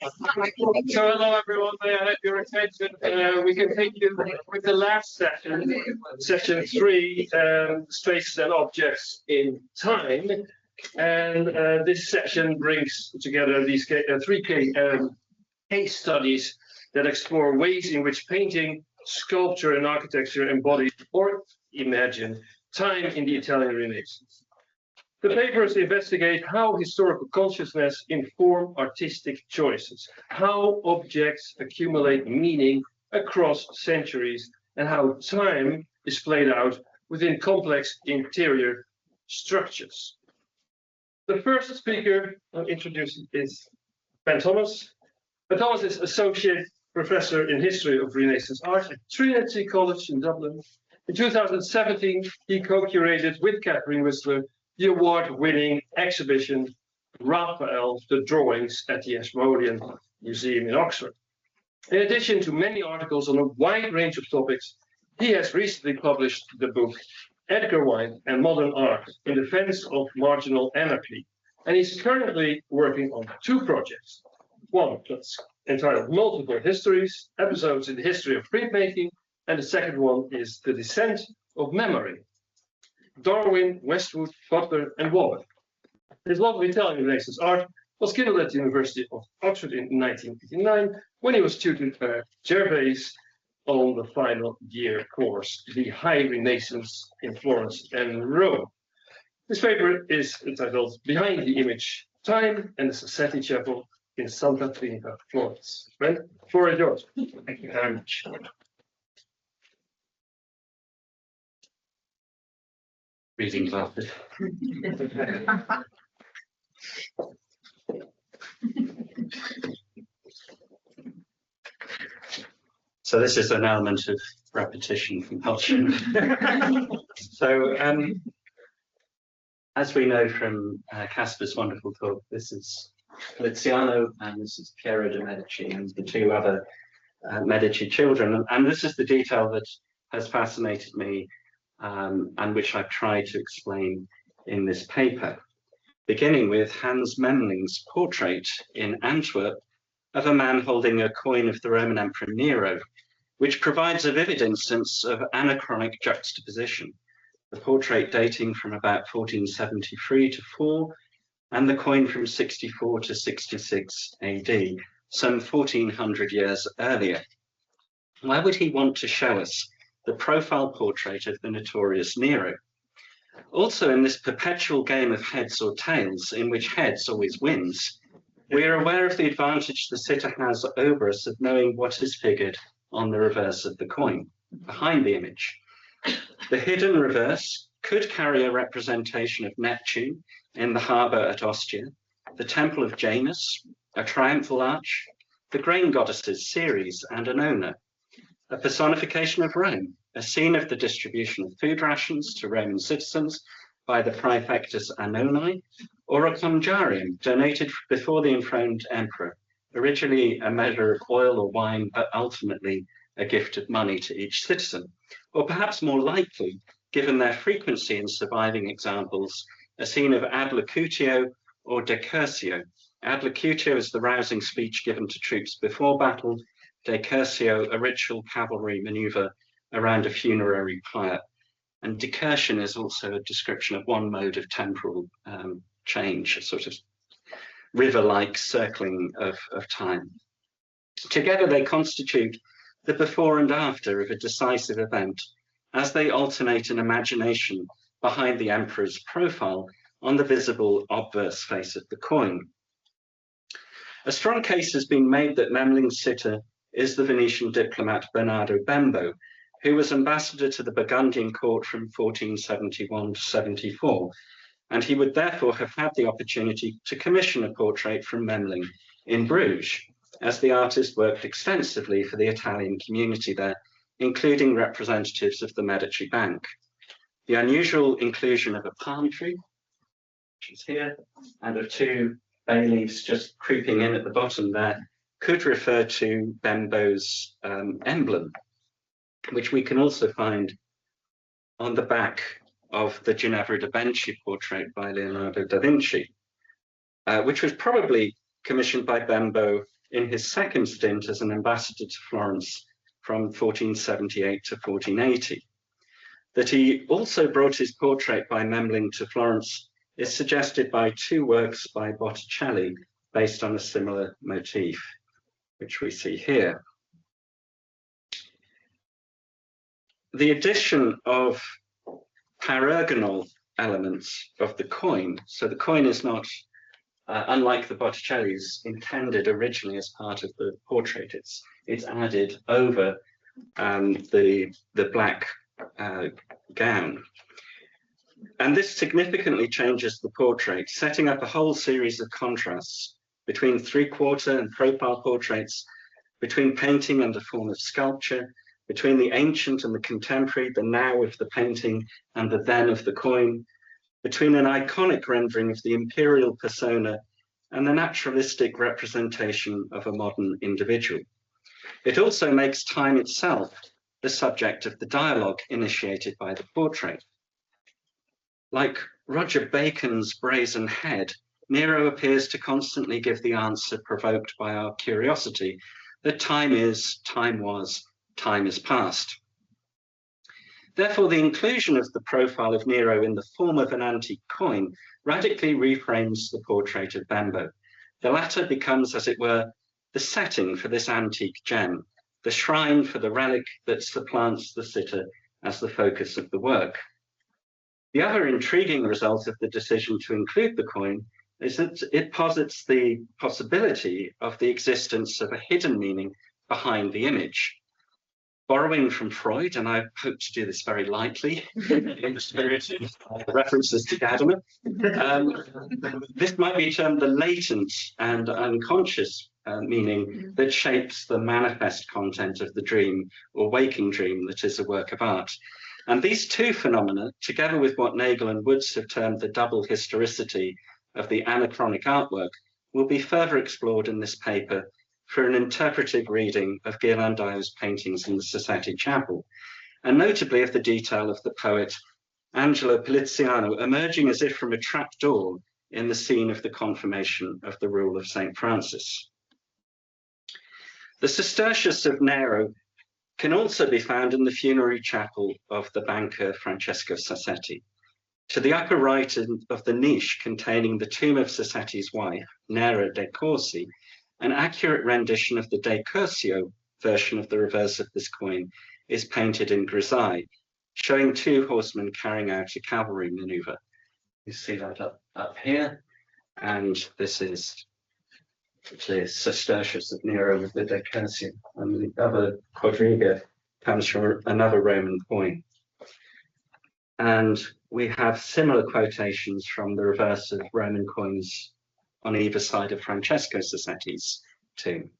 So hello everyone, may I have your attention? We continue with the last session, session 3, spaces and objects in time. And this session brings together these three case studies that explore ways in which painting, sculpture and architecture embody or imagine time in the Italian Renaissance. The papers investigate how historical consciousness inform artistic choices, how objects accumulate meaning across centuries, and how time is played out within complex interior structures. The first speaker I'll introduce is Ben Thomas. Ben Thomas is Associate Professor in History of Renaissance Art at Trinity College in Dublin. In 2017, he co-curated with Catherine Whistler the award-winning exhibition Raphael, the Drawings at the Ashmolean Museum in Oxford. In addition to many articles on a wide range of topics, he has recently published the book Edgar White and Modern Art in Defense of Marginal Anarchy, and he's currently working on 2 projects. One that's entitled Multiple Histories, Episodes in the History of Printmaking, and the second one is The Descent of Memory, Darwin, Westwood, Butler, and Waller. His love of Italian Renaissance art was kindled at the University of Oxford in 1989 when he was tutored by Gervase on the final year course, The High Renaissance in Florence and Rome. This paper is entitled Behind the Image, Time and the Sassetti Chapel in Santa Trinita, Florence. Ben, the floor is yours. Thank you very much. Reading glasses. So this is an element of repetition compulsion. So as we know from Casper's wonderful talk, this is Poliziano and this is Piero de' Medici and the 2 other Medici children. And this is the detail that has fascinated me and which I've tried to explain in this paper, beginning with Hans Memling's portrait in Antwerp of a man holding a coin of the Roman Emperor Nero, which provides a vivid instance of anachronic juxtaposition, the portrait dating from about 1473 to 4, and the coin from 64 to 66 AD, some 1400 years earlier. Why would he want to show us the profile portrait of the notorious Nero? Also, in this perpetual game of heads or tails, in which heads always wins, we are aware of the advantage the sitter has over us of knowing what is figured on the reverse of the coin, behind the image. The hidden reverse could carry a representation of Neptune in the harbour at Ostia, the temple of Janus, a triumphal arch, the grain goddesses Ceres and Annona, a personification of Rome, a scene of the distribution of food rations to Roman citizens by the praefectus Annoni, or a conjarium donated before the enthroned emperor, originally a measure of oil or wine, but ultimately a gift of money to each citizen. Or perhaps more likely, given their frequency in surviving examples, a scene of ad locutio or decursio. Ad locutio is the rousing speech given to troops before battle, decursio, a ritual cavalry maneuver around a funerary pyre. And decursion is also a description of one mode of temporal change, a sort of river-like circling of time. Together they constitute the before and after of a decisive event, as they alternate an imagination behind the emperor's profile on the visible obverse face of the coin. A strong case has been made that Memling's sitter is the Venetian diplomat Bernardo Bembo, who was ambassador to the Burgundian court from 1471 to 74, and he would therefore have had the opportunity to commission a portrait from Memling in Bruges, as the artist worked extensively for the Italian community there, including representatives of the Medici Bank. The unusual inclusion of a palm tree, which is here, and of 2 bay leaves just creeping in at the bottom there, could refer to Bembo's emblem, which we can also find on the back of the Ginevra da Benci portrait by Leonardo da Vinci, which was probably commissioned by Bembo in his second stint as an ambassador to Florence from 1478 to 1480. That he also brought his portrait by Memling to Florence is suggested by two works by Botticelli based on a similar motif, which we see here. The addition of paragonal elements of the coin, so the coin is not, unlike the Botticelli's, intended originally as part of the portrait. It's added over the black gown. And this significantly changes the portrait, setting up a whole series of contrasts between three-quarter and profile portraits, between painting and a form of sculpture, between the ancient and the contemporary, the now of the painting and the then of the coin, between an iconic rendering of the imperial persona and the naturalistic representation of a modern individual. It also makes time itself the subject of the dialogue initiated by the portrait. Like Roger Bacon's brazen head, Nero appears to constantly give the answer provoked by our curiosity that time is, time was, time is past. Therefore, the inclusion of the profile of Nero in the form of an antique coin radically reframes the portrait of Bembo. The latter becomes, as it were, the setting for this antique gem, the shrine for the relic that supplants the sitter as the focus of the work. The other intriguing result of the decision to include the coin is that it posits the possibility of the existence of a hidden meaning behind the image. Borrowing from Freud, and I hope to do this very lightly in the spirit of references to Gadamer, this might be termed the latent and unconscious meaning that shapes the manifest content of the dream or waking dream that is a work of art. And these two phenomena, together with what Nagel and Woods have termed the double historicity of the anachronic artwork, will be further explored in this paper for an interpretive reading of Ghirlandaio's paintings in the Sassetti Chapel, and notably of the detail of the poet Angelo Poliziano emerging as if from a trapdoor in the scene of the confirmation of the rule of St. Francis. The Sestertius of Nero can also be found in the funerary chapel of the banker Francesco Sassetti. To the upper right of the niche containing the tomb of Sassetti's wife, Nera de Corsi, an accurate rendition of the De Cursio version of the reverse of this coin is painted in grisaille, showing two horsemen carrying out a cavalry maneuver. You see that up here, and this is the Sestertius of Nero with the De Cursio, and the other quadriga comes from another Roman coin. And we have similar quotations from the reverse of Roman coins on either side of Francesco Sassetti's tomb.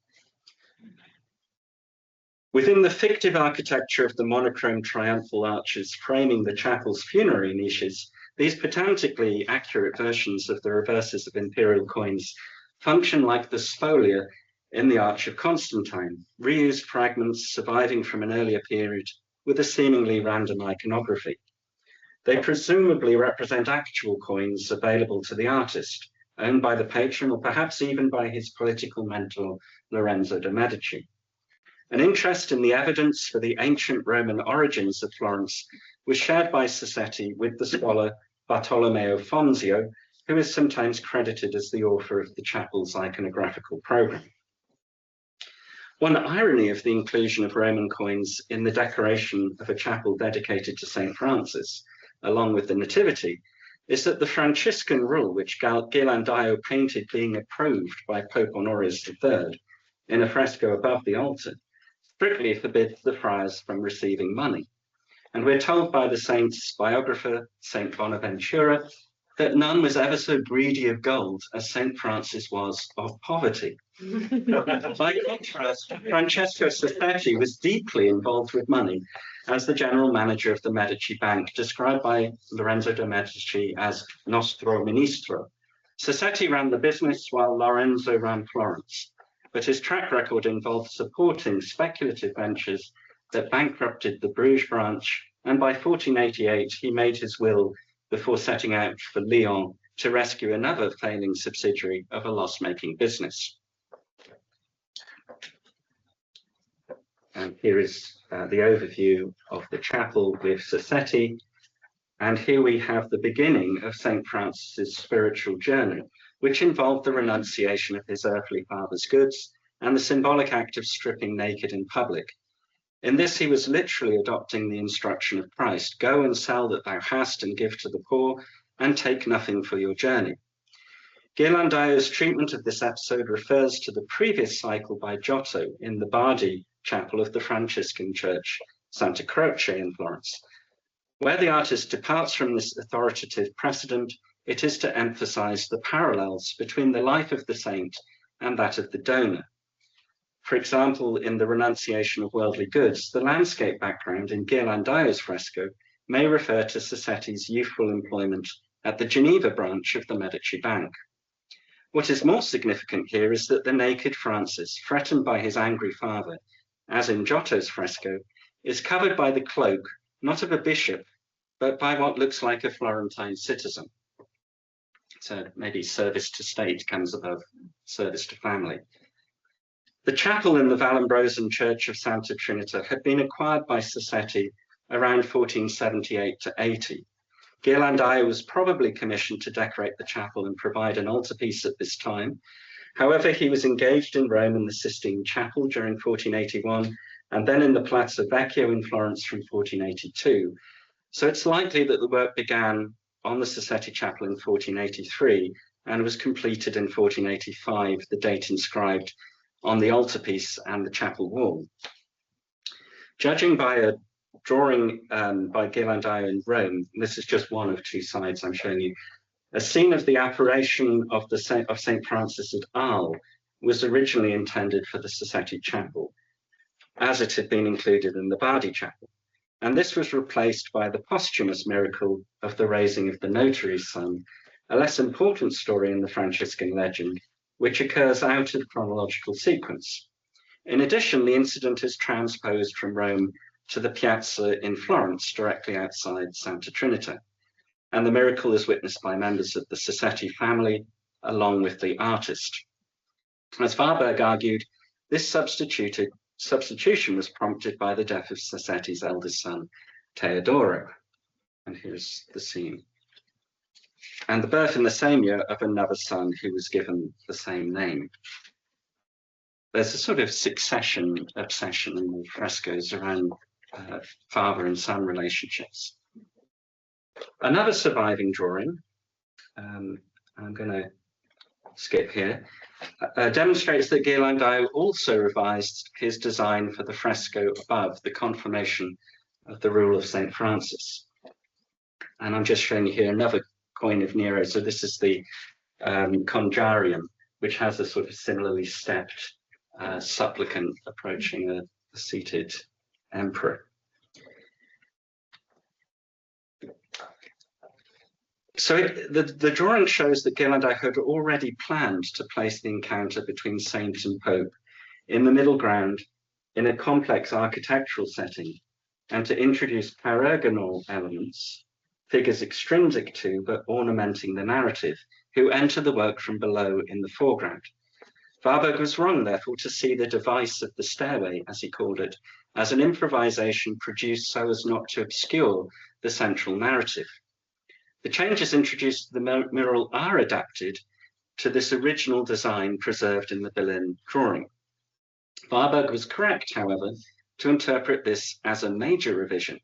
Within the fictive architecture of the monochrome triumphal arches framing the chapel's funerary niches, these pedantically accurate versions of the reverses of imperial coins function like the spolia in the Arch of Constantine, reused fragments surviving from an earlier period with a seemingly random iconography. They presumably represent actual coins available to the artist, owned by the patron or perhaps even by his political mentor, Lorenzo de' Medici. An interest in the evidence for the ancient Roman origins of Florence was shared by Sassetti with the scholar Bartolomeo Fonzio, who is sometimes credited as the author of the chapel's iconographical program. One irony of the inclusion of Roman coins in the decoration of a chapel dedicated to St. Francis, along with the Nativity, is that the Franciscan rule, which Ghirlandaio painted being approved by Pope Honorius III in a fresco above the altar, strictly forbids the friars from receiving money. And we're told by the saint's biographer, Saint Bonaventura, that none was ever so greedy of gold as St. Francis was of poverty. By contrast, Francesco Sassetti was deeply involved with money as the general manager of the Medici Bank, described by Lorenzo de' Medici as nostro ministro. Sassetti ran the business while Lorenzo ran Florence, but his track record involved supporting speculative ventures that bankrupted the Bruges branch, and by 1488 he made his will before setting out for Lyon to rescue another failing subsidiary of a loss-making business. And here is the overview of the chapel with Sassetti. And here we have the beginning of St. Francis's spiritual journey, which involved the renunciation of his earthly father's goods and the symbolic act of stripping naked in public. In this, he was literally adopting the instruction of Christ: go and sell that thou hast and give to the poor, and take nothing for your journey. Ghirlandaio's treatment of this episode refers to the previous cycle by Giotto in the Bardi chapel of the Franciscan church, Santa Croce in Florence. Where the artist departs from this authoritative precedent, it is to emphasize the parallels between the life of the saint and that of the donor. For example, in the renunciation of worldly goods, the landscape background in Ghirlandaio's fresco may refer to Sassetti's youthful employment at the Geneva branch of the Medici Bank. What is more significant here is that the naked Francis, threatened by his angry father, as in Giotto's fresco, is covered by the cloak, not of a bishop, but by what looks like a Florentine citizen. So maybe service to state comes above service to family. The chapel in the Vallombrosan Church of Santa Trinita had been acquired by Sassetti around 1478 to 80. Ghirlandaio was probably commissioned to decorate the chapel and provide an altarpiece at this time. However, he was engaged in Rome in the Sistine Chapel during 1481, and then in the Palazzo Vecchio in Florence from 1482. So it's likely that the work began on the Sassetti Chapel in 1483 and was completed in 1485, the date inscribed on the altarpiece and the chapel wall. Judging by a drawing by Ghirlandaio in Rome, this is just one of two sides I'm showing you, a scene of the apparition of St. Francis at Arles was originally intended for the Sassetti Chapel, as it had been included in the Bardi Chapel. And this was replaced by the posthumous miracle of the raising of the notary's son, a less important story in the Franciscan legend, which occurs out of chronological sequence. In addition, the incident is transposed from Rome to the piazza in Florence, directly outside Santa Trinita. And the miracle is witnessed by members of the Sassetti family, along with the artist. As Warburg argued, this substitution was prompted by the death of Sassetti's eldest son, Teodoro. And here's the scene. And the birth in the same year of another son who was given the same name. There's a sort of succession obsession in the frescoes around father and son relationships. Another surviving drawing, I'm going to skip here, demonstrates that Ghirlandaio also revised his design for the fresco above, the confirmation of the rule of St. Francis. And I'm just showing you here another coin of Nero. So this is the Conjarium, which has a sort of similarly stepped supplicant approaching a seated emperor. So the drawing shows that Ghirlandaio had already planned to place the encounter between saint and pope in the middle ground in a complex architectural setting, and to introduce paragonal elements, figures extrinsic to but ornamenting the narrative, who enter the work from below in the foreground. Warburg was wrong, therefore, to see the device of the stairway, as he called it, as an improvisation produced so as not to obscure the central narrative. The changes introduced to the mural are adapted to this original design preserved in the Berlin drawing. Warburg was correct, however, to interpret this as a major revision.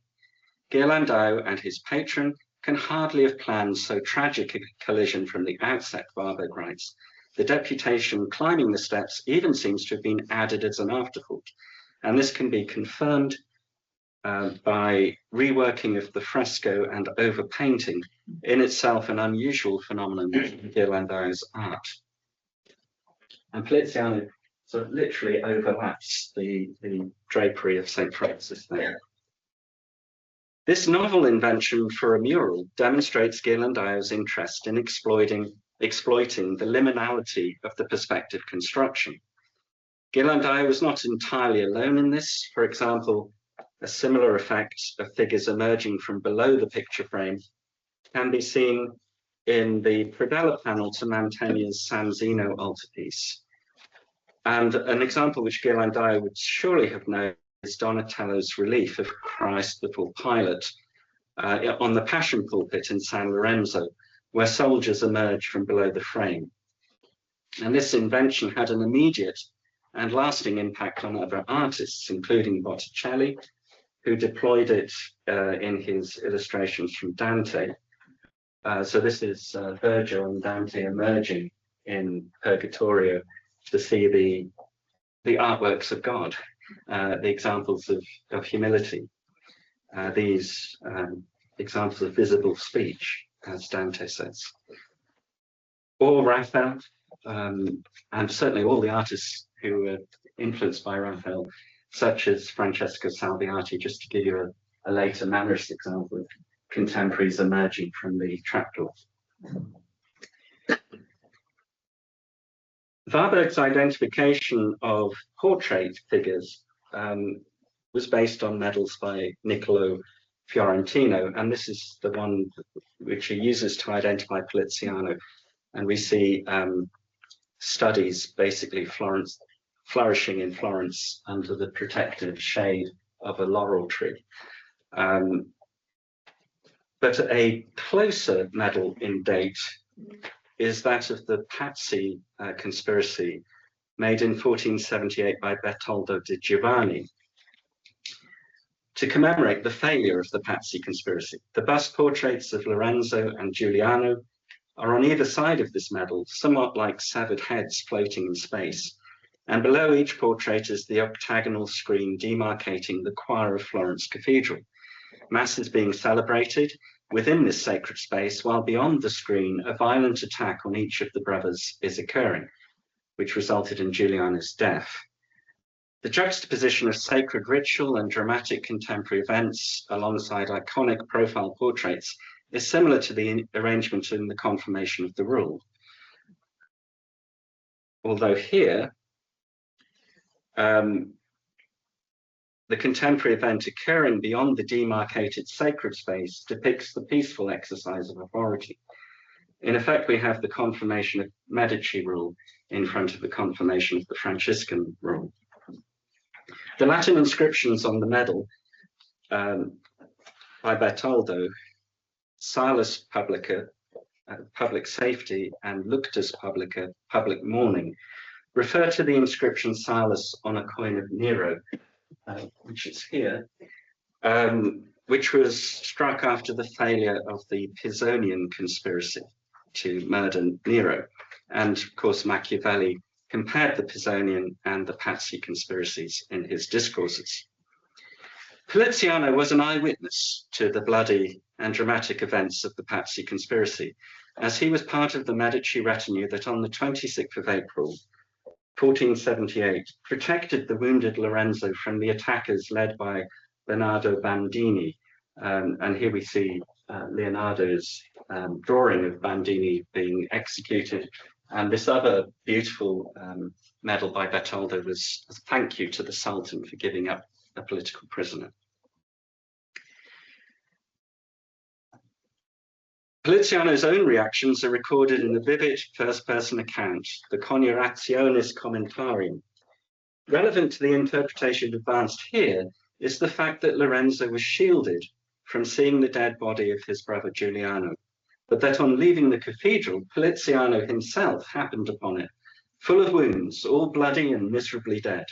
Ghirlandaio and his patron can hardly have planned so tragic a collision from the outset, Warburg writes. The deputation climbing the steps even seems to have been added as an afterthought, and this can be confirmed by reworking of the fresco and overpainting, in itself an unusual phenomenon in Ghirlandaio's art. And Poliziano sort of literally overlaps the drapery of St. Francis there. This novel invention for a mural demonstrates Ghirlandaio's interest in exploiting the liminality of the perspective construction. Ghirlandaio was not entirely alone in this. For example, a similar effect of figures emerging from below the picture frame can be seen in the predella panel to Mantegna's San Zeno altarpiece. And an example which Ghirlandaio would surely have known Donatello's relief of Christ before Pilate on the Passion pulpit in San Lorenzo, where soldiers emerge from below the frame. And this invention had an immediate and lasting impact on other artists, including Botticelli, who deployed it in his illustrations from Dante. So this is Virgil and Dante emerging in Purgatorio to see the artworks of God, the examples of humility, these examples of visible speech, as Dante says. Or Raphael, and certainly all the artists who were influenced by Raphael, such as Francesco Salviati, just to give you a later Mannerist example of contemporaries emerging from the trapdoor. Warburg's identification of portrait figures was based on medals by Niccolo Fiorentino, and this is the one which he uses to identify Poliziano. And we see studies, basically Florence, flourishing in Florence under the protective shade of a laurel tree. But a closer medal in date is that of the Pazzi conspiracy, made in 1478 by Bertoldo di Giovanni, to commemorate the failure of the Pazzi conspiracy. The bust portraits of Lorenzo and Giuliano are on either side of this medal, somewhat like severed heads floating in space. And below each portrait is the octagonal screen demarcating the choir of Florence Cathedral. Mass is being celebrated within this sacred space, while beyond the screen, a violent attack on each of the brothers is occurring, which resulted in Giuliano's death. The juxtaposition of sacred ritual and dramatic contemporary events alongside iconic profile portraits is similar to the arrangement in the Confirmation of the Rule. Although here, the contemporary event occurring beyond the demarcated sacred space depicts the peaceful exercise of authority. In effect, we have the confirmation of Medici rule in front of the confirmation of the Franciscan rule. The Latin inscriptions on the medal by Bertoldo, Salus Publica, public safety, and Luctus Publica, public mourning, refer to the inscription Salus on a coin of Nero, which is here, which was struck after the failure of the Pisonian conspiracy to murder Nero. And of course, Machiavelli compared the Pisonian and the Pazzi conspiracies in his discourses. Poliziano was an eyewitness to the bloody and dramatic events of the Pazzi conspiracy, as he was part of the Medici retinue that on the 26th of April, 1478, protected the wounded Lorenzo from the attackers led by Bernardo Bandini. And here we see Leonardo's drawing of Bandini being executed. And this other beautiful medal by Bertoldo was a thank you to the Sultan for giving up a political prisoner. Poliziano's own reactions are recorded in a vivid first-person account, the Coniurationis Commentarium. Relevant to the interpretation advanced here is the fact that Lorenzo was shielded from seeing the dead body of his brother Giuliano, but that on leaving the cathedral, Poliziano himself happened upon it, full of wounds, all bloody and miserably dead.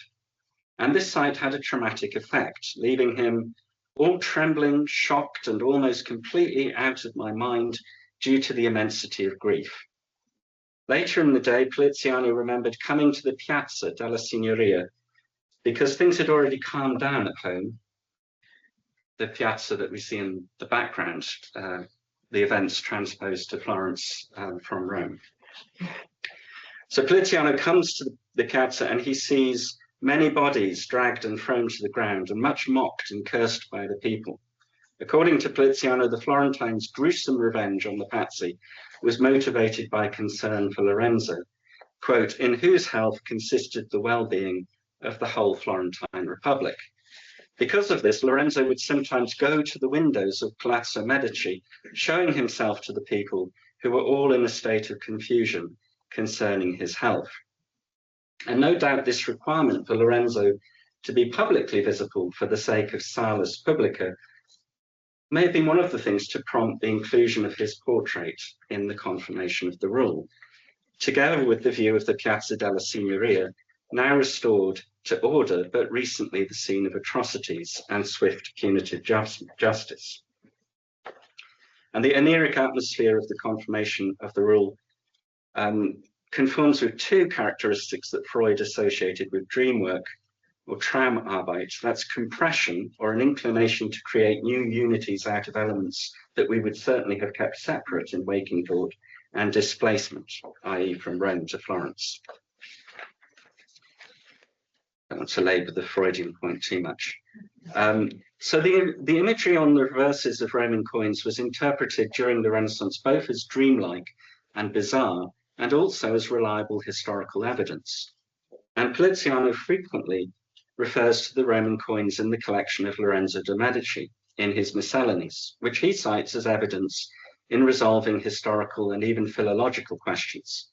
And this sight had a traumatic effect, leaving him all trembling, shocked, and almost completely out of my mind due to the immensity of grief. Later in the day, Poliziano remembered coming to the Piazza della Signoria because things had already calmed down at home. The piazza that we see in the background, the events transposed to Florence from Rome. So Poliziano comes to the piazza and he sees many bodies dragged and thrown to the ground and much mocked and cursed by the people. According to Poliziano, the Florentines' gruesome revenge on the Pazzi was motivated by concern for Lorenzo, quote, in whose health consisted the well-being of the whole Florentine Republic. Because of this, Lorenzo would sometimes go to the windows of Palazzo Medici, showing himself to the people who were all in a state of confusion concerning his health. And no doubt this requirement for Lorenzo to be publicly visible for the sake of salus publica may have been one of the things to prompt the inclusion of his portrait in the confirmation of the rule, together with the view of the Piazza della Signoria, now restored to order, but recently the scene of atrocities and swift punitive justice. And the oniric atmosphere of the confirmation of the rule conforms with two characteristics that Freud associated with dream work or Traumarbeit. That's compression, or an inclination to create new unities out of elements that we would certainly have kept separate in waking thought, and displacement, i.e. from Rome to Florence. I don't want to labour the Freudian point too much. So the imagery on the reverses of Roman coins was interpreted during the Renaissance both as dreamlike and bizarre, and also as reliable historical evidence. And Poliziano frequently refers to the Roman coins in the collection of Lorenzo de' Medici in his Miscellanies, which he cites as evidence in resolving historical and even philological questions.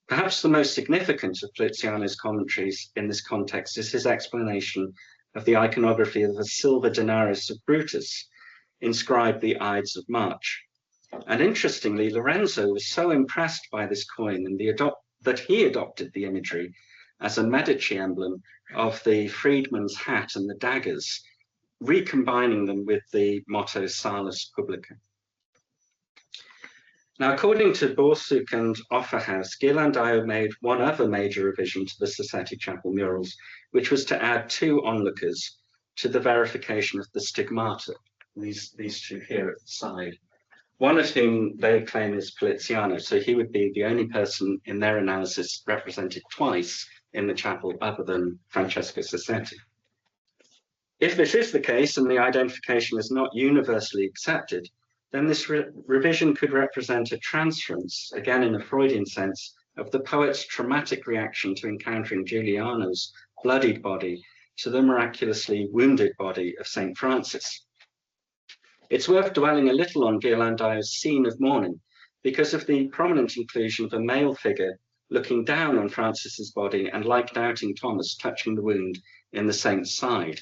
Perhaps the most significant of Poliziano's commentaries in this context is his explanation of the iconography of the silver denarius of Brutus, inscribed the Ides of March. And interestingly, Lorenzo was so impressed by this coin and that he adopted the imagery as a Medici emblem of the freedman's hat and the daggers, recombining them with the motto Salus Publica. Now, according to Borsuk and Offerhaus, Ghirlandaio made one other major revision to the Sassetti Chapel murals, which was to add two onlookers to the verification of the stigmata, these two here at the side. One of whom they claim is Poliziano, so he would be the only person in their analysis represented twice in the chapel other than Francesco Sassetti. If this is the case and the identification is not universally accepted, then this revision could represent a transference, again in a Freudian sense, of the poet's traumatic reaction to encountering Giuliano's bloodied body to the miraculously wounded body of St. Francis. It's worth dwelling a little on Ghirlandaio's scene of mourning because of the prominent inclusion of a male figure looking down on Francis's body and, like doubting Thomas, touching the wound in the saint's side.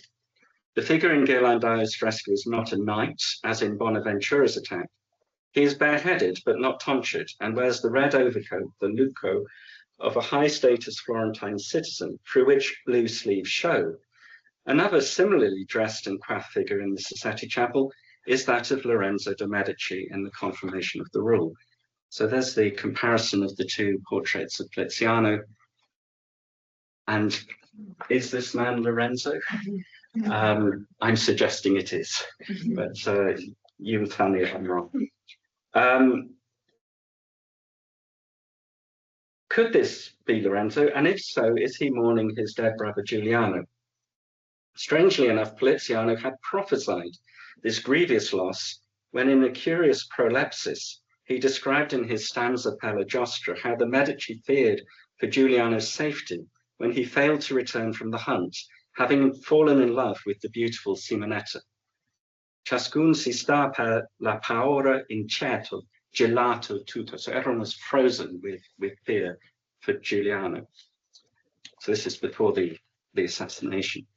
The figure in Ghirlandaio's fresco is not a knight, as in Bonaventura's attack. He is bareheaded, but not tonsured, and wears the red overcoat, the lucco, of a high-status Florentine citizen, through which blue sleeves show. Another similarly dressed and coiffed figure in the Sassetti Chapel is that of Lorenzo de' Medici in the confirmation of the rule. So there's the comparison of the two portraits of Poliziano. And is this man Lorenzo? I'm suggesting it is, but you will tell me if I'm wrong. Could this be Lorenzo? And if so, is he mourning his dead brother Giuliano? Strangely enough, Poliziano had prophesied this grievous loss when, in a curious prolepsis, he described in his stanza Pella Giostra how the Medici feared for Giuliano's safety when he failed to return from the hunt, having fallen in love with the beautiful Simonetta. Ciascun si sta per la paura incerto, gelato tutto. So everyone was frozen with fear for Giuliano. So this is before the assassination.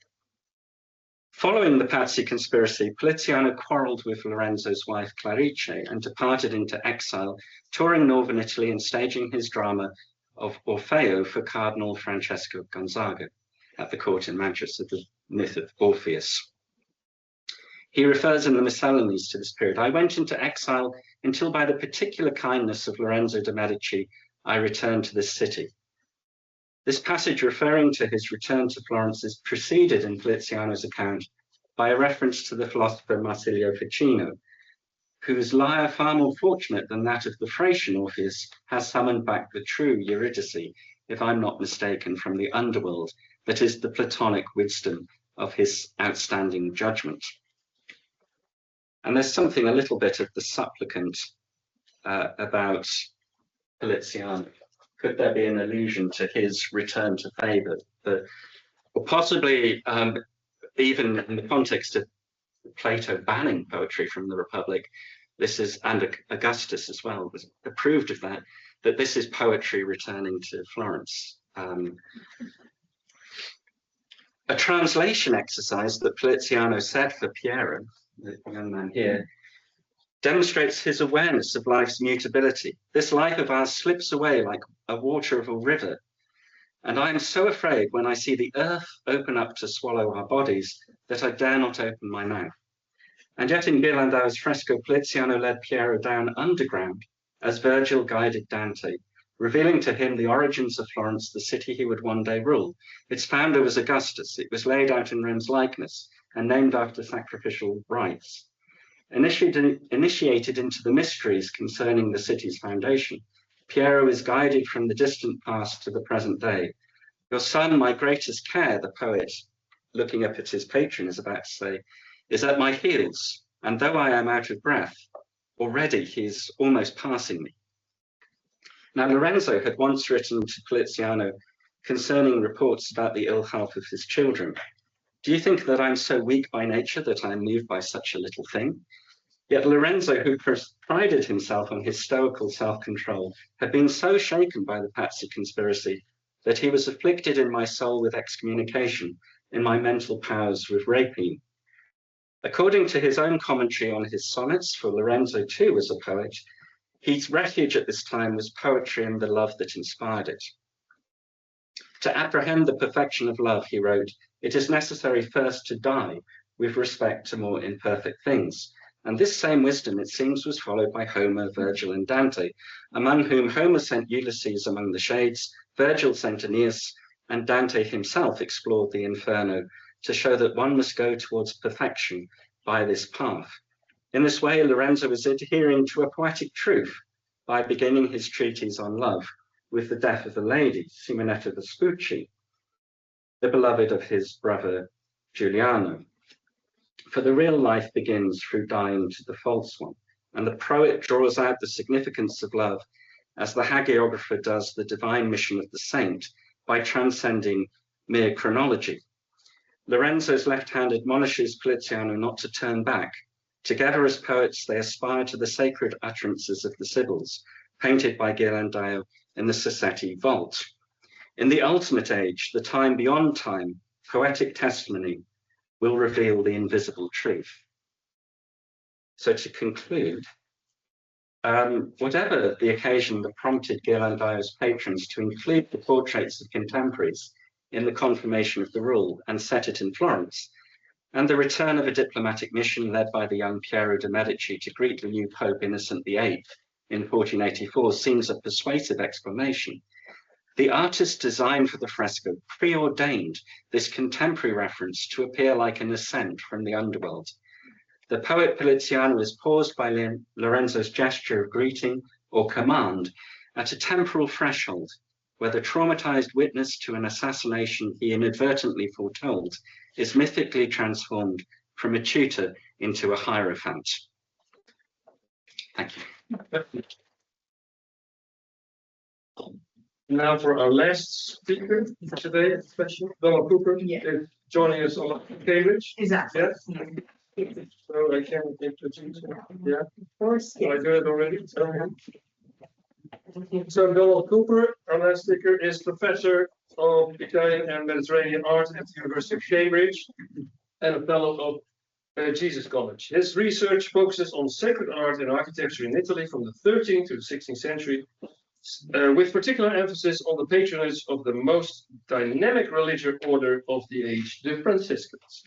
Following the Pazzi conspiracy, Poliziano quarreled with Lorenzo's wife Clarice and departed into exile, touring northern Italy and staging his drama of Orfeo for Cardinal Francesco Gonzaga at the court in Manchester, the myth of Orpheus. He refers in the Miscellanies to this period. I went into exile until by the particular kindness of Lorenzo de' Medici, I returned to this city. This passage referring to his return to Florence is preceded in Poliziano's account by a reference to the philosopher Marsilio Ficino, whose lyre, far more fortunate than that of the Thracian Orpheus, has summoned back the true Eurydice, if I'm not mistaken, from the underworld, that is the Platonic wisdom of his outstanding judgment. And there's something a little bit of the supplicant about Poliziano. Could there be an allusion to his return to favour? Or possibly even in the context of Plato banning poetry from the Republic, this is, and Augustus as well, was approved of that this is poetry returning to Florence. A A translation exercise that Poliziano said for Piero, the young man here, demonstrates his awareness of life's mutability. This life of ours slips away like a water of a river. And I am so afraid when I see the earth open up to swallow our bodies that I dare not open my mouth. And yet in Ghirlandaio's fresco, Poliziano led Piero down underground as Virgil guided Dante, revealing to him the origins of Florence, the city he would one day rule. Its founder was Augustus. It was laid out in Rome's likeness and named after sacrificial rites. Initiated into the mysteries concerning the city's foundation, Piero is guided from the distant past to the present day. Your son, my greatest care, the poet, looking up at his patron, is about to say, is at my heels, and though I am out of breath, already he is almost passing me. Now, Lorenzo had once written to Poliziano concerning reports about the ill health of his children. Do you think that I'm so weak by nature that I am moved by such a little thing? Yet Lorenzo, who prided himself on his stoical self-control, had been so shaken by the Pazzi conspiracy that he was afflicted in my soul with excommunication, in my mental powers with rapine. According to his own commentary on his sonnets, for Lorenzo too was a poet, his refuge at this time was poetry and the love that inspired it. To apprehend the perfection of love, he wrote, it is necessary first to die with respect to more imperfect things. And this same wisdom, it seems, was followed by Homer, Virgil, and Dante, among whom Homer sent Ulysses among the shades, Virgil sent Aeneas, and Dante himself explored the Inferno to show that one must go towards perfection by this path. In this way, Lorenzo was adhering to a poetic truth by beginning his treatise on love with the death of a lady, Simonetta Vespucci, the beloved of his brother Giuliano. For the real life begins through dying to the false one, and the poet draws out the significance of love as the hagiographer does the divine mission of the saint by transcending mere chronology. Lorenzo's left hand admonishes Poliziano not to turn back. Together as poets, they aspire to the sacred utterances of the Sibyls, painted by Ghirlandaio in the Sassetti vault. In the ultimate age, the time beyond time, poetic testimony will reveal the invisible truth. So to conclude, whatever the occasion that prompted Ghirlandaio's patrons to include the portraits of contemporaries in the confirmation of the rule and set it in Florence, and the return of a diplomatic mission led by the young Piero de' Medici to greet the new Pope Innocent VIII in 1484 seems a persuasive explanation. The artist design for the fresco preordained this contemporary reference to appear like an ascent from the underworld. The poet Poliziano is paused by Lorenzo's gesture of greeting or command at a temporal threshold where the traumatized witness to an assassination he inadvertently foretold is mythically transformed from a tutor into a hierophant. Thank you. Now for our last speaker for today, Donal Cooper, is joining us on Cambridge. Exactly. Yes. So I can introduce him. Yeah. Of course. So I do it already. So Donal Cooper, our last speaker, is professor of Italian and Mediterranean art at the University of Cambridge and a fellow of Jesus College. His research focuses on sacred art and architecture in Italy from the 13th to the 16th century, with particular emphasis on the patronage of the most dynamic religious order of the age, the Franciscans.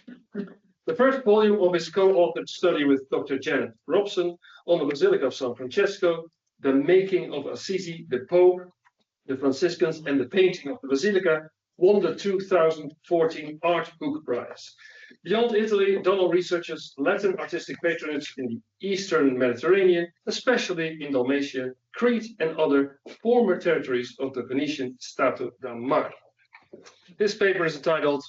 The first volume of his co-authored study with Dr. Janet Robson on the Basilica of San Francesco, The Making of Assisi, the Pope, the Franciscans, and the Painting of the Basilica, won the 2014 Art Book Prize. Beyond Italy, Donal researches Latin artistic patronage in the Eastern Mediterranean, especially in Dalmatia, Crete, and other former territories of the Venetian Stato da Mare. This paper is entitled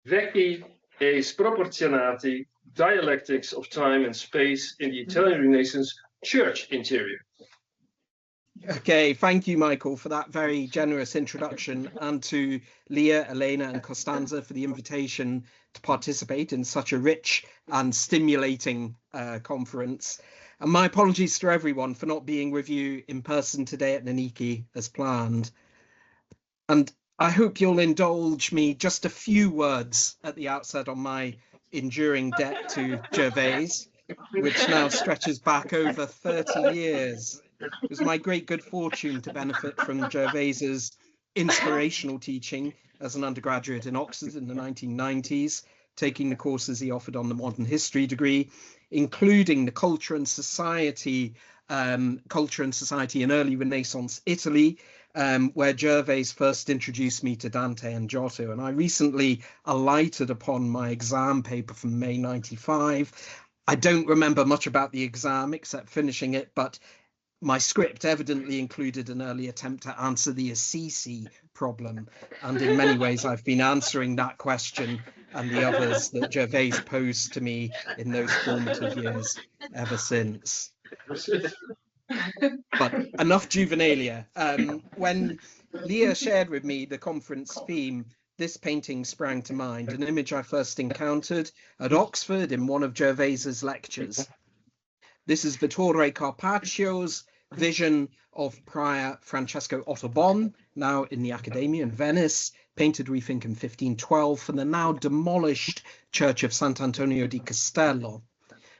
Vecchi e sproporzionati, Dialectics of Time and Space in the Italian Renaissance Church Interior. Okay, thank you, Michael, for that very generous introduction, and to Lia, Elena, and Constanza for the invitation to participate in such a rich and stimulating conference. And my apologies to everyone for not being with you in person today at NIKI as planned. And I hope you'll indulge me just a few words at the outset on my enduring debt to Gervase, which now stretches back over 30 years. It was my great good fortune to benefit from Gervase's inspirational teaching as an undergraduate in Oxford in the 1990s, taking the courses he offered on the modern history degree, including the culture and society in early Renaissance Italy, where Gervase first introduced me to Dante and Giotto. And I recently alighted upon my exam paper from May 95. I don't remember much about the exam except finishing it, but my script evidently included an early attempt to answer the Assisi problem. And in many ways, I've been answering that question and the others that Gervase posed to me in those formative years ever since. But enough juvenilia. When Lia shared with me the conference theme, this painting sprang to mind, an image I first encountered at Oxford in one of Gervase's lectures. This is Vittore Carpaccio's vision of Prior Francesco Ottobon, now in the Accademia in Venice, painted, we think, in 1512 for the now demolished Church of Sant'Antonio di Castello.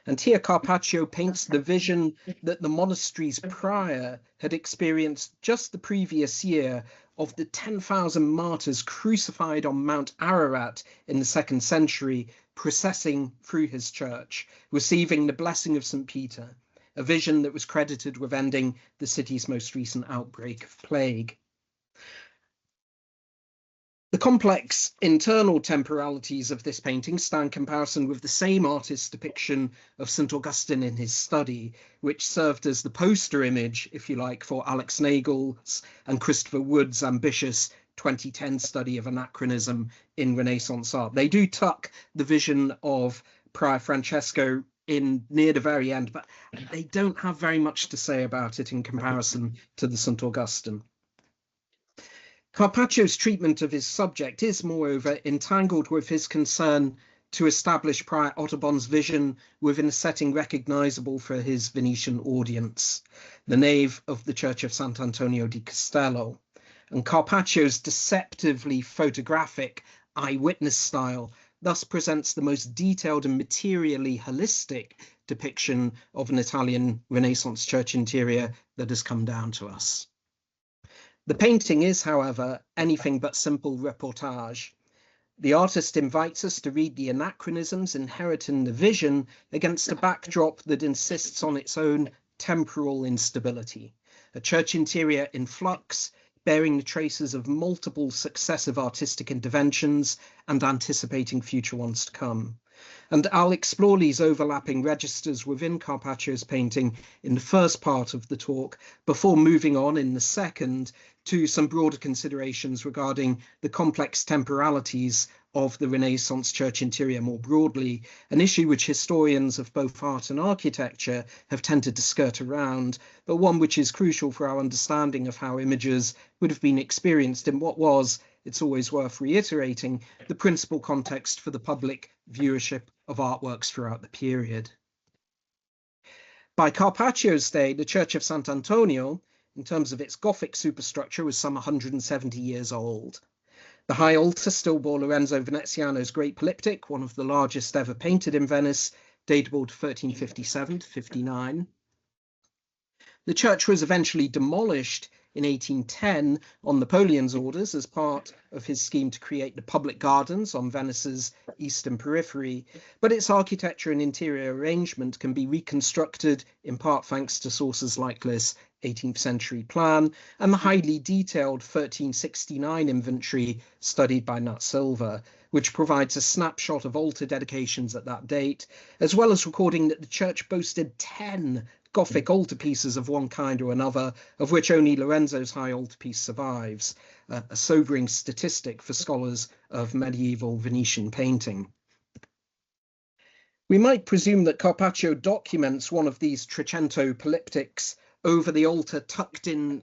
And here Carpaccio paints the vision that the monastery's prior had experienced just the previous year of the 10,000 martyrs crucified on Mount Ararat in the 2nd century, processing through his church, receiving the blessing of St. Peter, a vision that was credited with ending the city's most recent outbreak of plague. The complex internal temporalities of this painting stand comparison with the same artist's depiction of St. Augustine in his study, which served as the poster image, if you like, for Alex Nagel's and Christopher Wood's ambitious 2010 study of anachronism in Renaissance art. They do tuck the vision of Prior Francesco in near the very end, but they don't have very much to say about it in comparison to the St. Augustine. Carpaccio's treatment of his subject is, moreover, entangled with his concern to establish Prior Ottobon's vision within a setting recognisable for his Venetian audience, the nave of the Church of Sant'Antonio di Castello. And Carpaccio's deceptively photographic eyewitness style thus presents the most detailed and materially holistic depiction of an Italian Renaissance church interior that has come down to us. The painting is, however, anything but simple reportage. The artist invites us to read the anachronisms inherent in the vision against a backdrop that insists on its own temporal instability, a church interior in flux, bearing the traces of multiple successive artistic interventions and anticipating future ones to come. And I'll explore these overlapping registers within Carpaccio's painting in the first part of the talk, before moving on in the second to some broader considerations regarding the complex temporalities of the Renaissance church interior more broadly, an issue which historians of both art and architecture have tended to skirt around, but one which is crucial for our understanding of how images would have been experienced in what was, it's always worth reiterating, the principal context for the public viewership of artworks throughout the period. By Carpaccio's day, the Church of Sant'Antonio, in terms of its Gothic superstructure, was some 170 years old. The high altar still bore Lorenzo Veneziano's great polyptych, one of the largest ever painted in Venice, datable to 1357 to 59. The church was eventually demolished in 1810 on Napoleon's orders as part of his scheme to create the public gardens on Venice's eastern periphery, but its architecture and interior arrangement can be reconstructed in part thanks to sources like this 18th century plan and the highly detailed 1369 inventory studied by Nat Silver, which provides a snapshot of altar dedications at that date, as well as recording that the church boasted 10 Gothic altarpieces of one kind or another, of which only Lorenzo's high altarpiece survives, a sobering statistic for scholars of medieval Venetian painting. We might presume that Carpaccio documents one of these Trecento polyptychs over the altar tucked into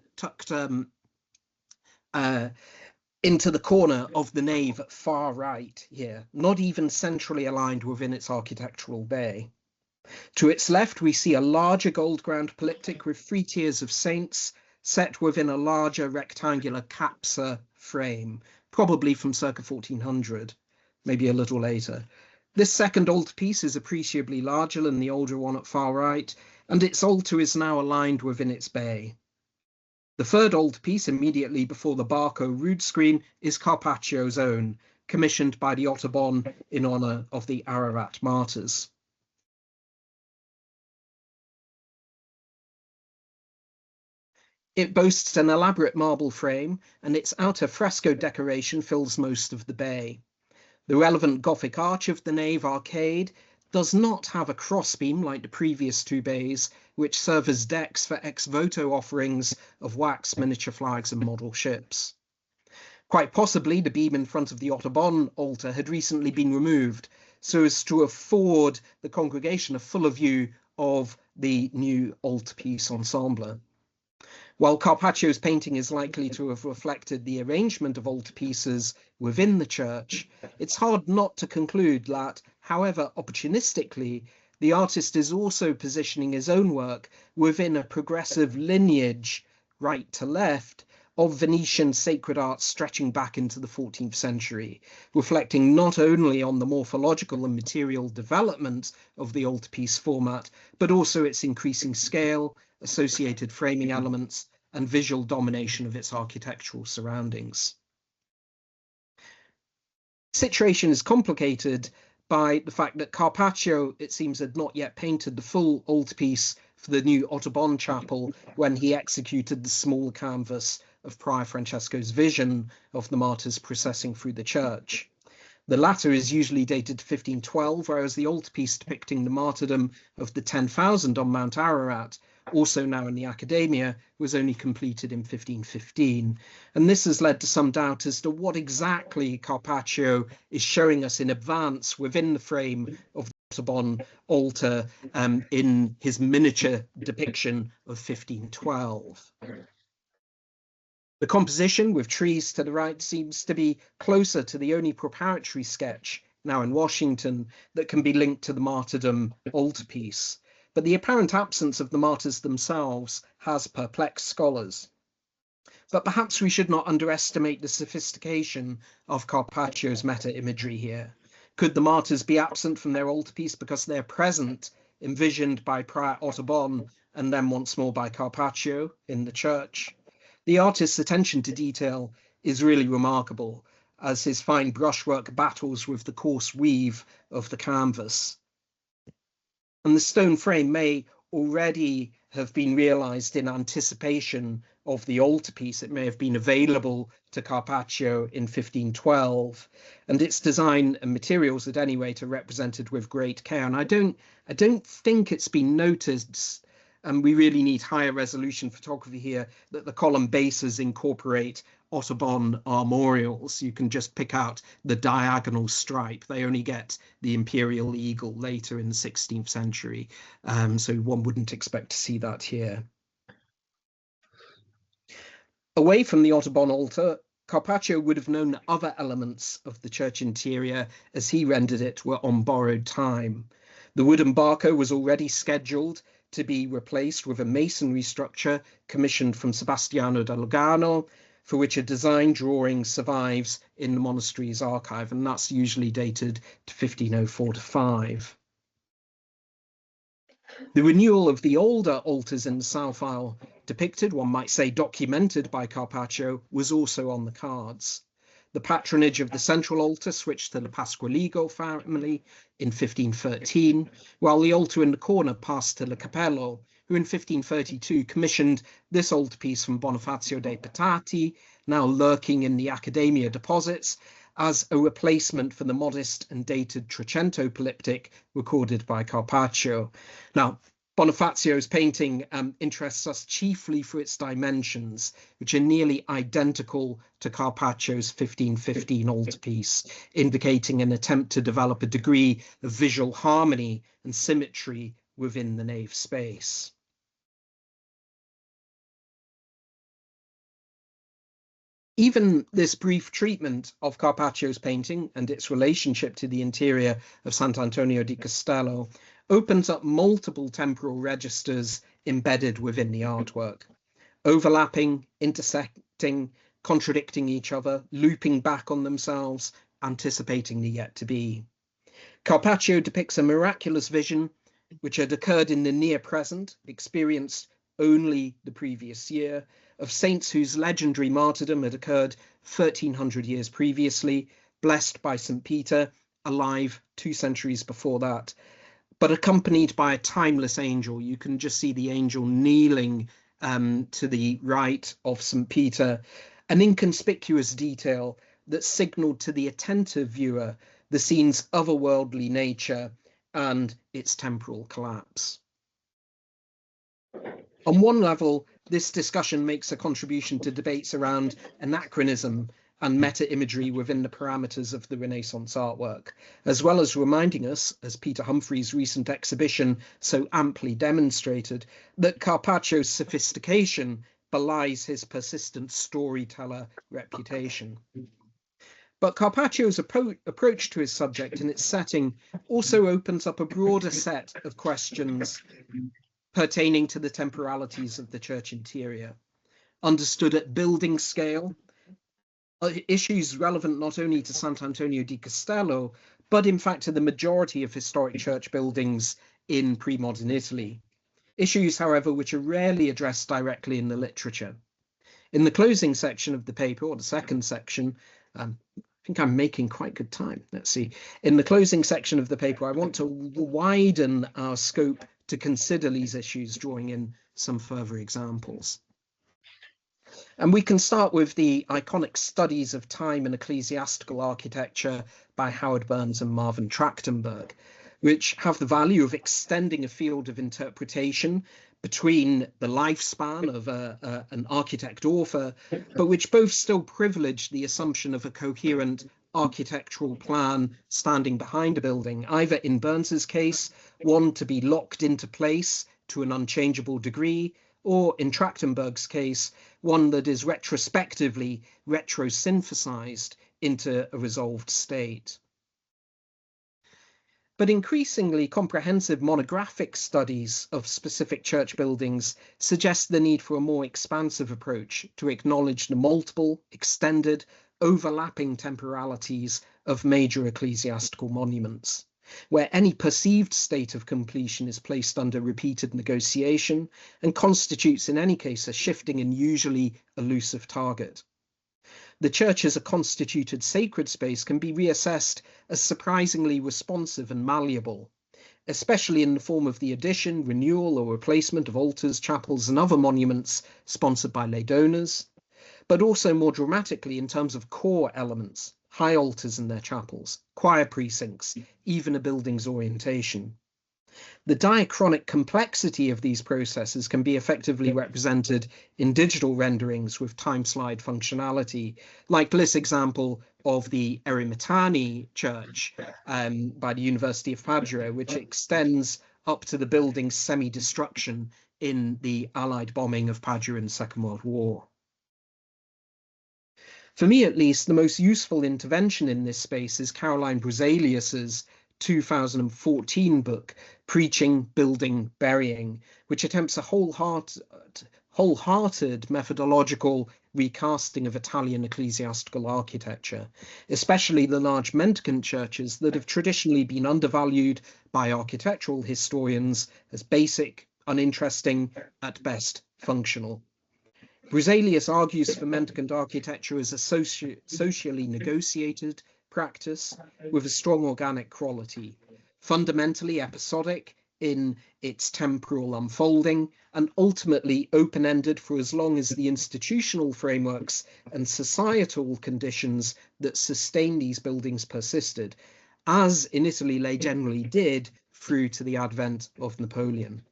the corner of the nave at far right here, not even centrally aligned within its architectural bay. To its left, we see a larger gold ground polyptych with 3 tiers of saints set within a larger rectangular capsa frame, probably from circa 1400, maybe a little later. This second altarpiece is appreciably larger than the older one at far right, and its altar is now aligned within its bay. The third altarpiece, immediately before the Barco rood screen, is Carpaccio's own, commissioned by the Ottoman in honour of the Ararat martyrs. It boasts an elaborate marble frame, and its outer fresco decoration fills most of the bay. The relevant Gothic arch of the nave arcade does not have a crossbeam like the previous two bays, which serve as decks for ex voto offerings of wax, miniature flags, and model ships. Quite possibly, the beam in front of the Ottoman altar had recently been removed, so as to afford the congregation a fuller view of the new altarpiece ensemble. While Carpaccio's painting is likely to have reflected the arrangement of altarpieces within the church, it's hard not to conclude that, however opportunistically, the artist is also positioning his own work within a progressive lineage, right to left, of Venetian sacred art stretching back into the 14th century, reflecting not only on the morphological and material development of the altarpiece format, but also its increasing scale, associated framing elements, and visual domination of its architectural surroundings. The situation is complicated by the fact that Carpaccio, it seems, had not yet painted the full altarpiece for the new Ottoman chapel when he executed the small canvas of Prior Francesco's vision of the martyrs processing through the church. The latter is usually dated to 1512, whereas the altarpiece depicting the martyrdom of the 10,000 on Mount Ararat, also now in the Academia, was only completed in 1515. And this has led to some doubt as to what exactly Carpaccio is showing us in advance within the frame of the Ottoman altar in his miniature depiction of 1512. The composition with trees to the right seems to be closer to the only preparatory sketch, now in Washington, that can be linked to the martyrdom altarpiece. But the apparent absence of the martyrs themselves has perplexed scholars. But perhaps we should not underestimate the sophistication of Carpaccio's meta-imagery here. Could the martyrs be absent from their altarpiece because they're present, envisioned by Prior Ottoman and then once more by Carpaccio in the church? The artist's attention to detail is really remarkable, as his fine brushwork battles with the coarse weave of the canvas. And the stone frame may already have been realized in anticipation of the altarpiece. It may have been available to Carpaccio in 1512, and its design and materials at any rate are represented with great care. And I don't think it's been noticed, and we really need higher resolution photography here, that the column bases incorporate Ottoman armorials. You can just pick out the diagonal stripe. They only get the imperial eagle later in the 16th century, so one wouldn't expect to see that here. Away from the Ottoman altar, Carpaccio would have known that other elements of the church interior, as he rendered it, were on borrowed time. The wooden barco was already scheduled to be replaced with a masonry structure commissioned from Sebastiano da Lugano, for which a design drawing survives in the monastery's archive, and that's usually dated to 1504-5. The renewal of the older altars in the south aisle, depicted, one might say documented by Carpaccio, was also on the cards. The patronage of the central altar switched to the Pasqualigo family in 1513, while the altar in the corner passed to the Capello, who in 1532 commissioned this altarpiece from Bonifacio dei Petati, now lurking in the Academia deposits, as a replacement for the modest and dated Trecento polyptych recorded by Carpaccio. Now, Bonifazio's painting interests us chiefly for its dimensions, which are nearly identical to Carpaccio's 1515 altarpiece, indicating an attempt to develop a degree of visual harmony and symmetry within the nave space. Even this brief treatment of Carpaccio's painting and its relationship to the interior of Sant'Antonio di Castello opens up multiple temporal registers embedded within the artwork, overlapping, intersecting, contradicting each other, looping back on themselves, anticipating the yet to be. Carpaccio depicts a miraculous vision which had occurred in the near present, experienced only the previous year, of saints whose legendary martyrdom had occurred 1300 years previously, blessed by St. Peter, alive 2 centuries before that, but accompanied by a timeless angel. You can just see the angel kneeling to the right of St. Peter, an inconspicuous detail that signaled to the attentive viewer the scene's otherworldly nature and its temporal collapse. On one level, this discussion makes a contribution to debates around anachronism and meta-imagery within the parameters of the Renaissance artwork, as well as reminding us, as Peter Humphrey's recent exhibition so amply demonstrated, that Carpaccio's sophistication belies his persistent storyteller reputation. But Carpaccio's approach to his subject and its setting also opens up a broader set of questions pertaining to the temporalities of the church interior, understood at building scale, issues relevant not only to Sant'Antonio di Castello, but in fact to the majority of historic church buildings in pre-modern Italy. Issues, however, which are rarely addressed directly in the literature. In the closing section of the paper, or the second section, I think I'm making quite good time. Let's see. In the closing section of the paper, I want to widen our scope to consider these issues, drawing in some further examples. And we can start with the iconic Studies of Time and Ecclesiastical Architecture by Howard Burns and Marvin Trachtenberg, which have the value of extending a field of interpretation between the lifespan of an architect-author, but which both still privilege the assumption of a coherent architectural plan standing behind a building, either in Burns's case, one to be locked into place to an unchangeable degree, or in Trachtenberg's case, one that is retrospectively retrosynthesized into a resolved state. But increasingly comprehensive monographic studies of specific church buildings suggest the need for a more expansive approach to acknowledge the multiple, extended, overlapping temporalities of major ecclesiastical monuments, where any perceived state of completion is placed under repeated negotiation and constitutes in any case a shifting and usually elusive target. The church as a constituted sacred space can be reassessed as surprisingly responsive and malleable, especially in the form of the addition, renewal or replacement of altars, chapels and other monuments sponsored by lay donors, but also more dramatically in terms of core elements, high altars and their chapels, choir precincts, even a building's orientation. The diachronic complexity of these processes can be effectively represented in digital renderings with time slide functionality, like this example of the Eremitani Church by the University of Padua, which extends up to the building's semi-destruction in the Allied bombing of Padua in the Second World War. For me, at least, the most useful intervention in this space is Caroline Bruzelius's 2014 book, Preaching, Building, Burying, which attempts a wholehearted methodological recasting of Italian ecclesiastical architecture, especially the large mendicant churches that have traditionally been undervalued by architectural historians as basic, uninteresting, at best functional. Bruzelius argues for mendicant architecture as a socially negotiated practice with a strong organic quality, fundamentally episodic in its temporal unfolding, and ultimately open-ended for as long as the institutional frameworks and societal conditions that sustain these buildings persisted, as in Italy they generally did through to the advent of Napoleon.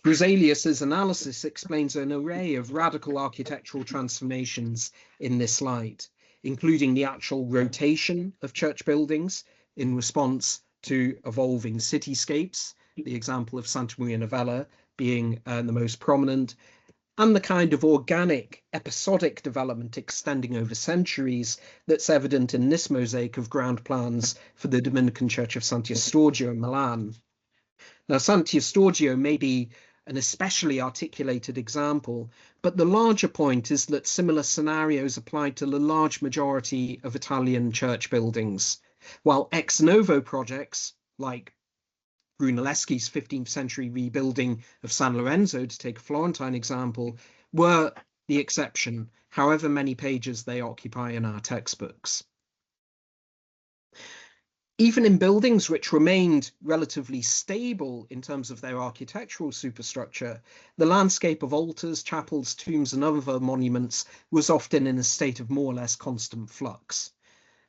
Bruzelius's analysis explains an array of radical architectural transformations in this light, including the actual rotation of church buildings in response to evolving cityscapes, the example of Santa Maria Novella being the most prominent, and the kind of organic, episodic development extending over centuries that's evident in this mosaic of ground plans for the Dominican Church of Sant'Eustachio in Milan. Now, Sant'Eustachio may be an especially articulated example, but the larger point is that similar scenarios applied to the large majority of Italian church buildings, while ex novo projects like Brunelleschi's 15th century rebuilding of San Lorenzo, to take a Florentine example, were the exception, however many pages they occupy in our textbooks. Even in buildings which remained relatively stable in terms of their architectural superstructure, the landscape of altars, chapels, tombs, and other monuments was often in a state of more or less constant flux.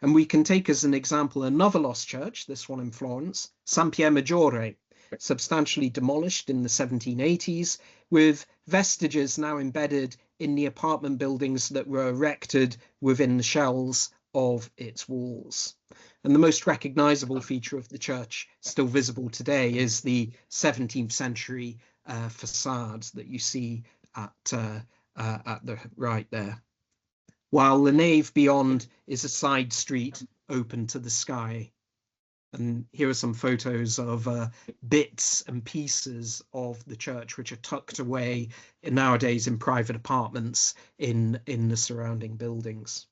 And we can take as an example another lost church, this one in Florence, San Pier Maggiore, substantially demolished in the 1780s, with vestiges now embedded in the apartment buildings that were erected within the shells of its walls. And the most recognizable feature of the church still visible today is the 17th century facade that you see at the right there. While the nave beyond is a side street open to the sky. And here are some photos of bits and pieces of the church which are tucked away nowadays in private apartments in the surrounding buildings.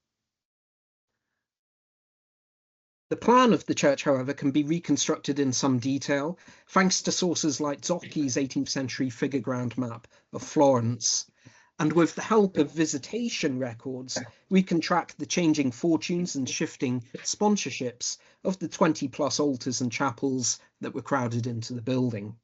The plan of the church, however, can be reconstructed in some detail, thanks to sources like Zocchi's 18th century figure ground map of Florence. And with the help of visitation records, we can track the changing fortunes and shifting sponsorships of the 20+ altars and chapels that were crowded into the building.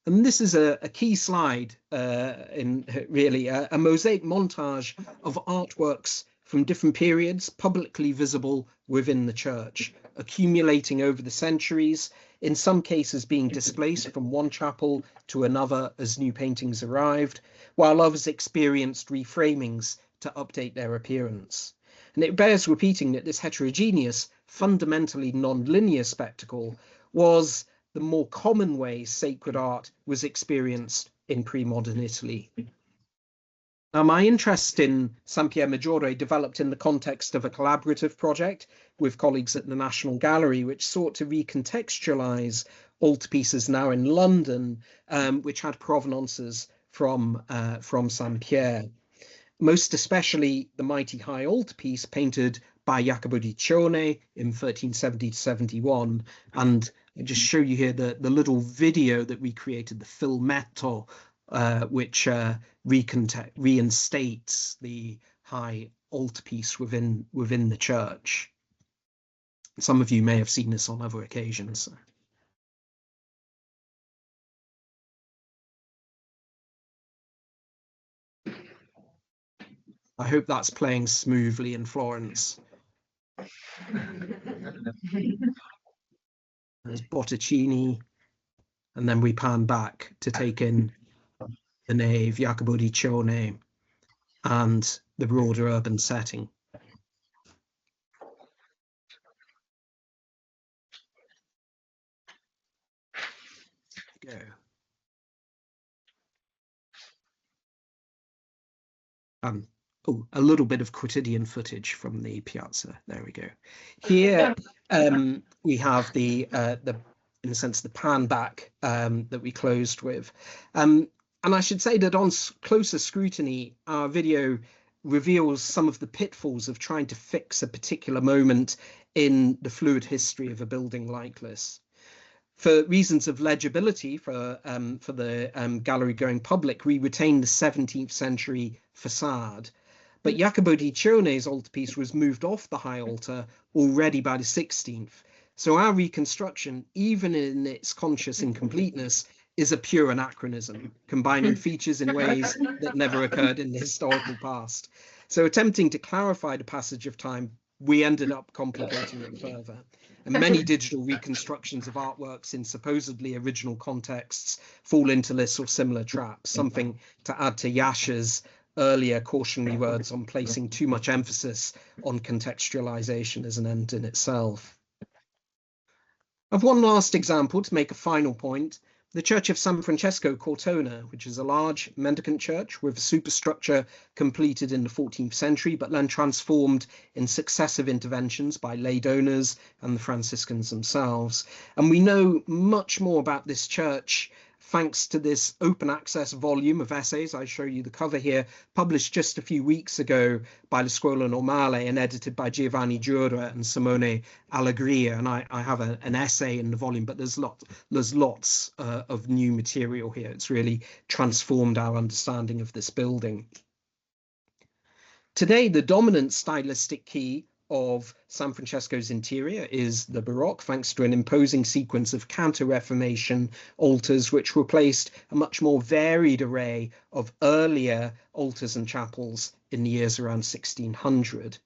And this is a key slide in really a mosaic montage of artworks from different periods, publicly visible within the church, accumulating over the centuries, in some cases being displaced from one chapel to another as new paintings arrived, while others experienced reframings to update their appearance. And it bears repeating that this heterogeneous, fundamentally non-linear spectacle was the more common way sacred art was experienced in pre-modern Italy. Now, my interest in San Pier Maggiore developed in the context of a collaborative project with colleagues at the National Gallery, which sought to recontextualize altarpieces now in London, which had provenances from San Pier. Most especially the mighty high altarpiece painted by Jacopo di Cione in 1370-71. And I just show you here the little video that we created, the filmetto, which reinstates the high altarpiece within the church. Some of you may have seen this on other occasions. I hope that's playing smoothly in Florence. There's Botticini, and then we pan back to take in the nave, Jacopo di Cione, and the broader urban setting. Go. Oh, a little bit of quotidian footage from the piazza. There we go. Here we have the in a sense the pan back that we closed with. And I should say that on closer scrutiny, our video reveals some of the pitfalls of trying to fix a particular moment in the fluid history of a building like this. For reasons of legibility for the gallery going public, we retain the 17th century facade. But Jacopo di Cione's altarpiece was moved off the high altar already by the 16th. So our reconstruction, even in its conscious incompleteness, is a pure anachronism, combining features in ways that never occurred in the historical past. So attempting to clarify the passage of time, we ended up complicating it further. And many digital reconstructions of artworks in supposedly original contexts fall into this or similar traps, something to add to Yasha's earlier cautionary words on placing too much emphasis on contextualization as an end in itself. Of one last example to make a final point, the Church of San Francesco Cortona, which is a large mendicant church with a superstructure completed in the 14th century, but then transformed in successive interventions by lay donors and the Franciscans themselves. And we know much more about this church thanks to this open access volume of essays. I show you the cover here, published just a few weeks ago by La Scuola Normale and edited by Giovanni Giura and Simone Allegria. And I have an essay in the volume, but there's lots of new material here. It's really transformed our understanding of this building. Today, the dominant stylistic key of San Francesco's interior is the Baroque, thanks to an imposing sequence of counter-Reformation altars, which replaced a much more varied array of earlier altars and chapels in the years around 1600.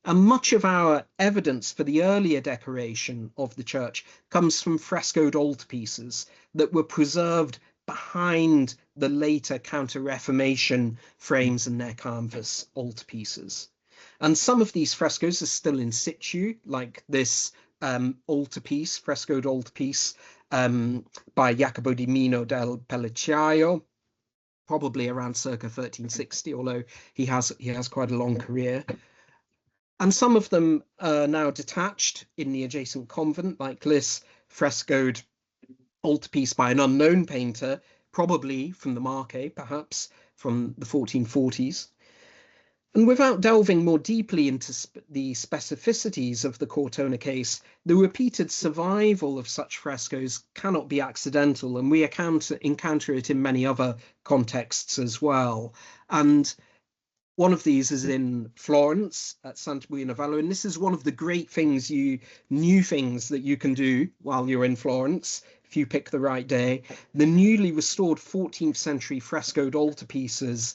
And much of our evidence for the earlier decoration of the church comes from frescoed altarpieces that were preserved behind the later counter-Reformation frames and their canvas altarpieces. And some of these frescoes are still in situ, like this altarpiece, frescoed altarpiece by Jacopo di Mino del Pellicciaio, probably around circa 1360, although he has quite a long career. And some of them are now detached in the adjacent convent, like this frescoed altarpiece by an unknown painter, probably from the Marche, perhaps from the 1440s. And without delving more deeply into the specificities of the Cortona case, the repeated survival of such frescoes cannot be accidental, and we encounter it in many other contexts as well. And one of these is in Florence at Santa Maria Novella, and this is one of the great things, new things that you can do while you're in Florence, if you pick the right day. The newly restored 14th century frescoed altarpieces,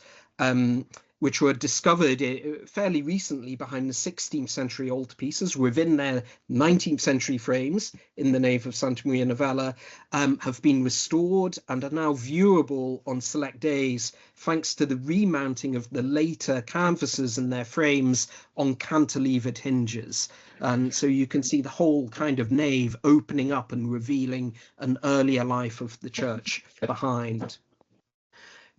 which were discovered fairly recently behind the 16th century altarpieces within their 19th century frames in the nave of Santa Maria Novella, have been restored and are now viewable on select days, thanks to the remounting of the later canvases and their frames on cantilevered hinges. And so you can see the whole kind of nave opening up and revealing an earlier life of the church behind.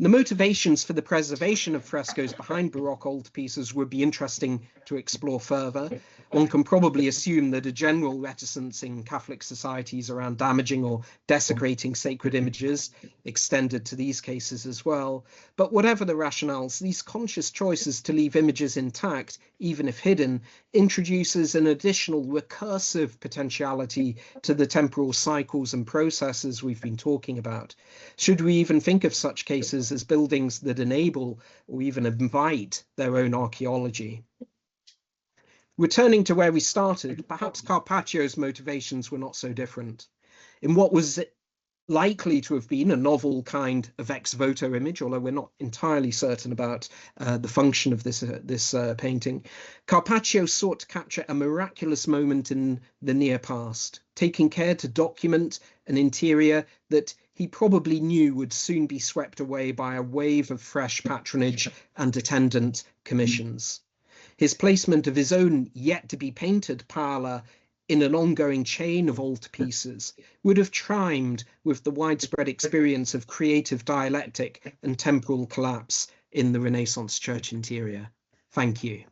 The motivations for the preservation of frescoes behind Baroque altarpieces would be interesting to explore further. One can probably assume that a general reticence in Catholic societies around damaging or desecrating sacred images extended to these cases as well. But whatever the rationales, these conscious choices to leave images intact, even if hidden, introduces an additional recursive potentiality to the temporal cycles and processes we've been talking about. Should we even think of such cases as buildings that enable or even invite their own archaeology? Returning to where we started, perhaps Carpaccio's motivations were not so different. In what was likely to have been a novel kind of ex voto image, although we're not entirely certain about the function of this painting, Carpaccio sought to capture a miraculous moment in the near past, taking care to document an interior that he probably knew would soon be swept away by a wave of fresh patronage and attendant commissions. His placement of his own yet-to-be-painted parlour in an ongoing chain of altarpieces would have chimed with the widespread experience of creative dialectic and temporal collapse in the Renaissance church interior. Thank you.